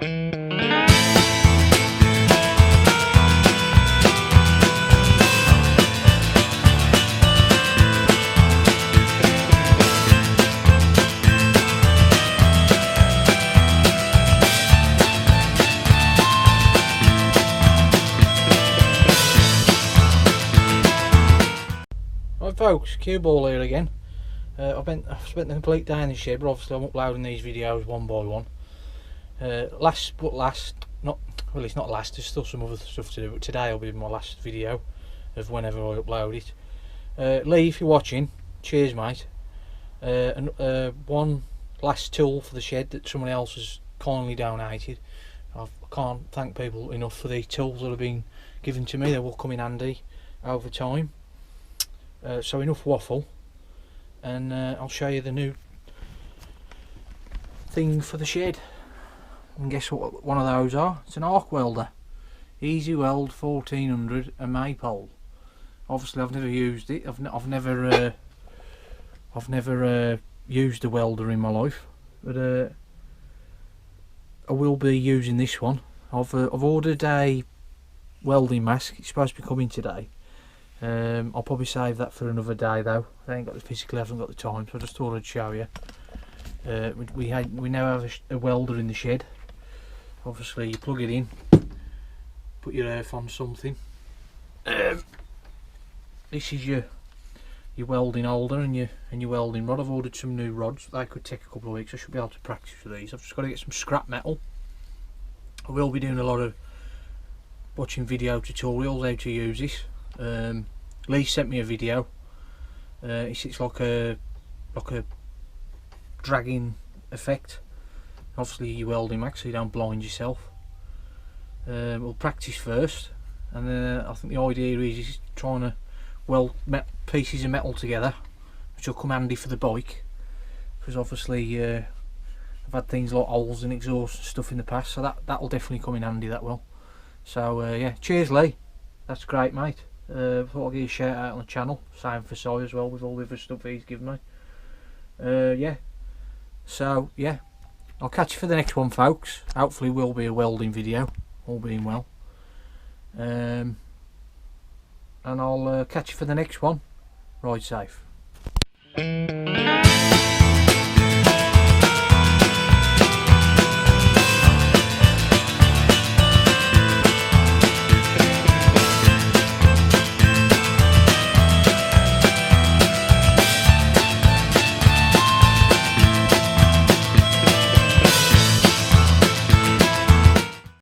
Right folks, Cueball here again. I've spent the complete day in the shed, but obviously I'm uploading these videos one by one. It's not last, there's still some other stuff to do, but today will be my last video of whenever I upload it. Lee, if you're watching, cheers mate. One last tool for the shed that someone else has kindly donated. I can't thank people enough for the tools that have been given to me. They will come in handy over time. So enough waffle, and I'll show you the new thing for the shed. And guess what one of those are? It's an arc welder, Easy Weld 1400, a maypole. Obviously I've never used it. I've never used a welder in my life, but I will be using this one. I've ordered a welding mask. It's supposed to be coming today. I'll probably save that for another day though. I physically haven't got the time, so I just thought I'd show you. We now have a welder in the shed. Obviously you plug it in, put your earth on something. This is your welding holder and your welding rod. I've ordered some new rods. They could take a couple of weeks. I should be able to practice with these. I've just got to get some scrap metal. I will be doing a lot of watching video tutorials how to use this. Lee sent me a video. It's like a dragging effect. Obviously your welding max, so you don't blind yourself. We'll practice first, and then I think the idea is trying to weld pieces of metal together, which will come handy for the bike, because obviously I've had things like holes in exhaust and stuff in the past, so that'll definitely come in handy, that will. So yeah, cheers Lee, that's great mate. Thought I'd give you a shout out on the channel, same for Si as well with all the other stuff he's given me. Yeah, so yeah, I'll catch you for the next one folks. Hopefully will be a welding video, all being well. And I'll catch you for the next one. Ride safe.